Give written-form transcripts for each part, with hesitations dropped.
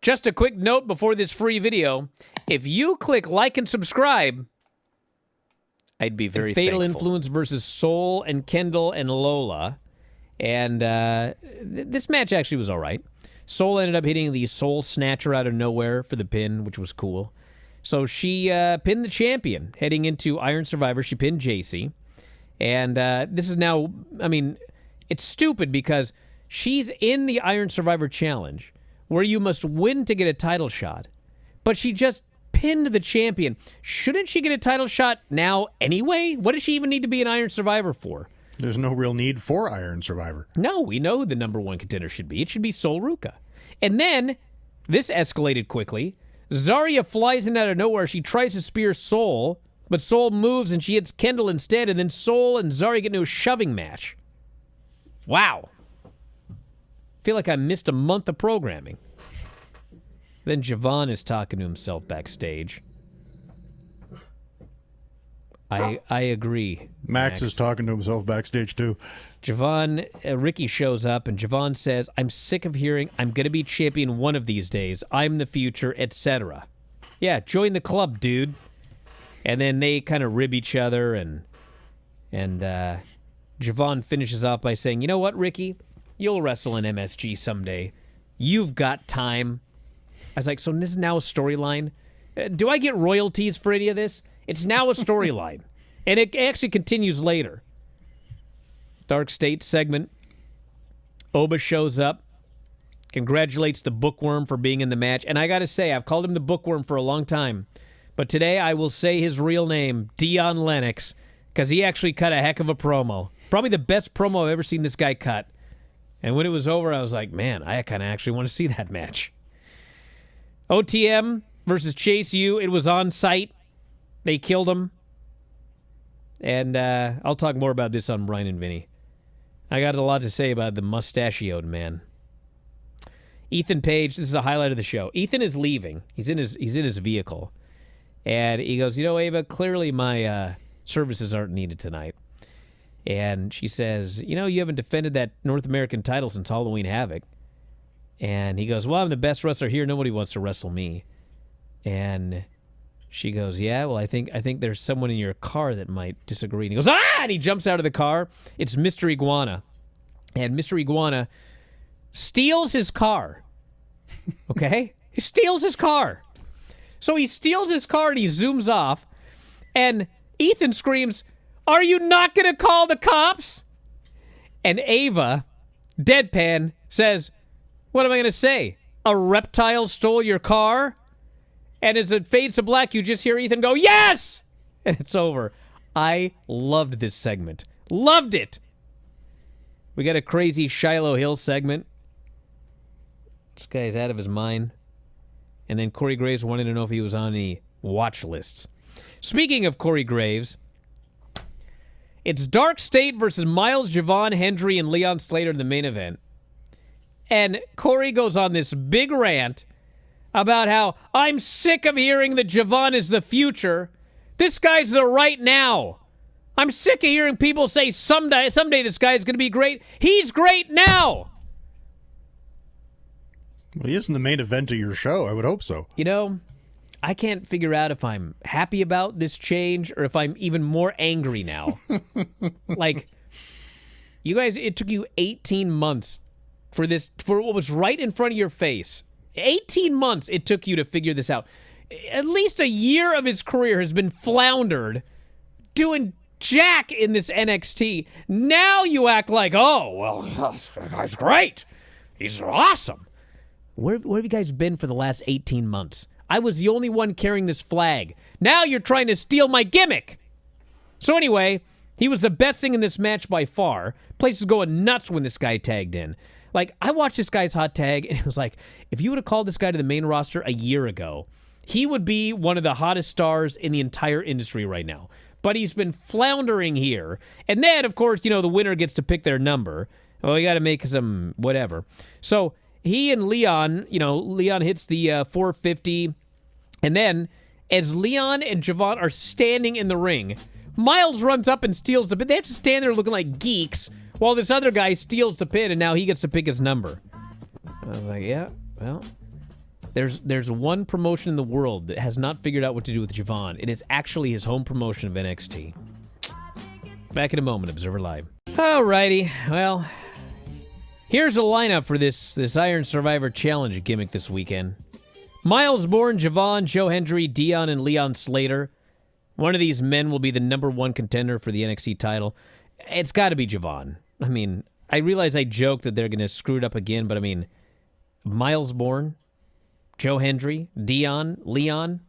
Just a quick note before this free video. If you click like and subscribe, I'd be very thankful. Fatal Influence versus Soul and Kendall and Lola. And this match actually was all right. Soul ended up hitting the Soul Snatcher out of nowhere for the pin, which was cool. So she pinned the champion. Heading into Iron Survivor, she pinned JC. And this is now, I mean, it's stupid because she's in the Iron Survivor Challenge, where you must win to get a title shot. But she just pinned the champion. Shouldn't she get a title shot now anyway? What does she even need to be an Iron Survivor for? There's no real need for Iron Survivor. No, we know who the number one contender should be. It should be Sol Ruca. And then, this escalated quickly. Zarya flies in out of nowhere. She tries to spear Sol, but Sol moves and she hits Kendall instead, and then Sol and Zarya get into a shoving match. Wow. Feel like I missed a month of programming. Then Javon is talking to himself backstage. I agree. Max is talking to himself backstage, too. Javon, Ricky shows up, and Javon says, I'm sick of hearing, I'm going to be champion one of these days. I'm the future, etc. Yeah, join the club, dude. And then they kind of rib each other, and Javon finishes off by saying, you know what, Ricky? You'll wrestle in MSG someday. You've got time. I was like, so this is now a storyline? Do I get royalties for any of this? It's now a storyline. And it actually continues later. Dark State segment. Oba shows up. Congratulates the Bookworm for being in the match. And I got to say, I've called him the Bookworm for a long time. But today I will say his real name, Dion Lennox, because he actually cut a heck of a promo. Probably the best promo I've ever seen this guy cut. And when it was over, I was like, man, I kind of actually want to see that match. OTM versus Chase U. It was on site. They killed him. And I'll talk more about this on Bryan and Vinny. I got a lot to say about the mustachioed man. Ethan Page, this is a highlight of the show. Ethan is leaving. He's in his vehicle. And he goes, you know, Ava, clearly my services aren't needed tonight. And she says, you know, you haven't defended that North American title since Halloween Havoc. And he goes, well, I'm the best wrestler here. Nobody wants to wrestle me. And she goes, yeah, well, I think there's someone in your car that might disagree. And he goes, ah! And he jumps out of the car. It's Mr. Iguana. And Mr. Iguana steals his car. Okay? He steals his car. So he steals his car and he zooms off. And Ethan screams, are you not going to call the cops? And Ava, deadpan, says, what am I going to say? A reptile stole your car? And as it fades to black, you just hear Ethan go, yes! And it's over. I loved this segment. Loved it. We got a crazy Shiloh Hill segment. This guy's out of his mind. And then Corey Graves wanted to know if he was on the watch lists. Speaking of Corey Graves, it's Dark State versus Miles, Javon, Hendry, and Leon Slater in the main event. And Corey goes on this big rant about how I'm sick of hearing that Javon is the future. This guy's the right now. I'm sick of hearing people say someday this guy's going to be great. He's great now. Well, he is in the main event of your show. I would hope so. You know, I can't figure out if I'm happy about this change or if I'm even more angry now. Like, you guys, it took you 18 months for what was right in front of your face. 18 months it took you to figure this out. At least a year of his career has been floundered doing jack in this NXT. Now you act like, oh, well, that guy's great. He's awesome. Where have you guys been for the last 18 months? I was the only one carrying this flag. Now you're trying to steal my gimmick. So anyway, he was the best thing in this match by far. Place was going nuts when this guy tagged in. Like, I watched this guy's hot tag, and it was like, if you would have called this guy to the main roster a year ago, he would be one of the hottest stars in the entire industry right now. But he's been floundering here. And then, of course, you know, the winner gets to pick their number. Oh, you got to make some whatever. So he and Leon, you know, Leon hits the 450. And then, as Leon and Javon are standing in the ring, Miles runs up and steals the pin. They have to stand there looking like geeks while this other guy steals the pin, and now he gets to pick his number. I was like, yeah, well, There's one promotion in the world that has not figured out what to do with Javon, and it's actually his home promotion of NXT. Back in a moment, Observer Live. Alrighty, well, here's a lineup for this Iron Survivor Challenge gimmick this weekend. Miles Bourne, Javon, Joe Hendry, Dion, and Leon Slater. One of these men will be the #1 contender for the NXT title. It's got to be Javon. I mean, I realize I joke that they're going to screw it up again, but I mean, Miles Bourne, Joe Hendry, Dion, Leon.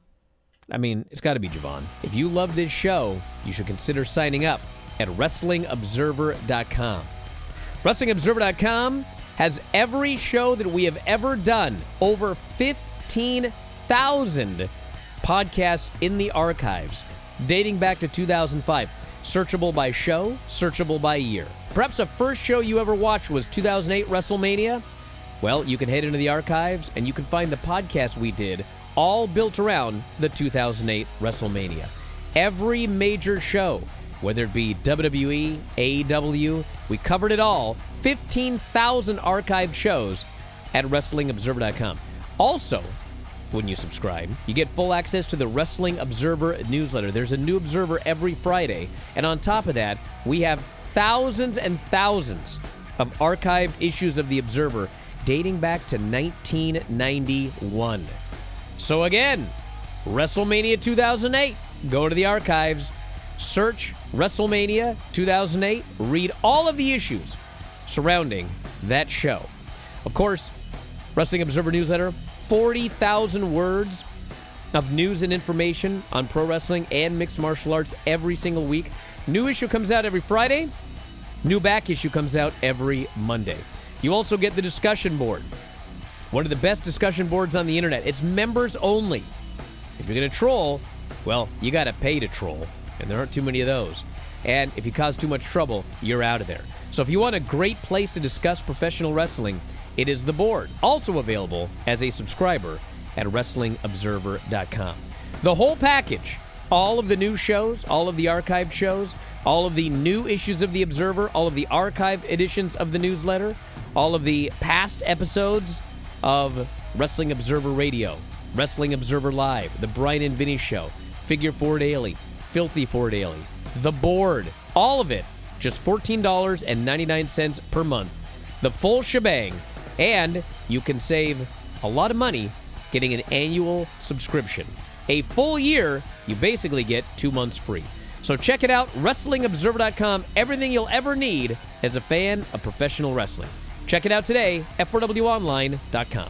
I mean, it's got to be Javon. If you love this show, you should consider signing up at WrestlingObserver.com. WrestlingObserver.com has every show that we have ever done. Over 15,000 podcasts in the archives, dating back to 2005. Searchable by show, searchable by year. Perhaps the first show you ever watched was 2008 WrestleMania? Well, you can head into the archives and you can find the podcast we did, all built around the 2008 WrestleMania. Every major show, whether it be WWE, AEW, we covered it all. 15,000 archived shows at WrestlingObserver.com. Also, when you subscribe, you get full access to the Wrestling Observer newsletter. There's a new Observer every Friday. And on top of that, we have thousands and thousands of archived issues of the Observer dating back to 1991. So again, WrestleMania 2008, go to the archives, search WrestleMania 2008, read all of the issues surrounding that show. Of course, Wrestling Observer newsletter, 40,000 words of news and information on pro wrestling and mixed martial arts every single week. New issue comes out every Friday. New back issue comes out every Monday. You also get the discussion board. One of the best discussion boards on the internet. It's members only. If you're going to troll, well, you got to pay to troll, and there aren't too many of those. And if you cause too much trouble, you're out of there. So if you want a great place to discuss professional wrestling, it is the board. Also available as a subscriber at WrestlingObserver.com. The whole package, all of the new shows, all of the archived shows, all of the new issues of The Observer, all of the archived editions of the newsletter, all of the past episodes of Wrestling Observer Radio, Wrestling Observer Live, The Bryan and Vinny Show, Figure Four Daily, Filthy Four Daily, The Board, all of it, just $14.99 per month. The full shebang. And you can save a lot of money getting an annual subscription. A full year, you basically get 2 months free. So check it out, WrestlingObserver.com, everything you'll ever need as a fan of professional wrestling. Check it out today, F4WOnline.com.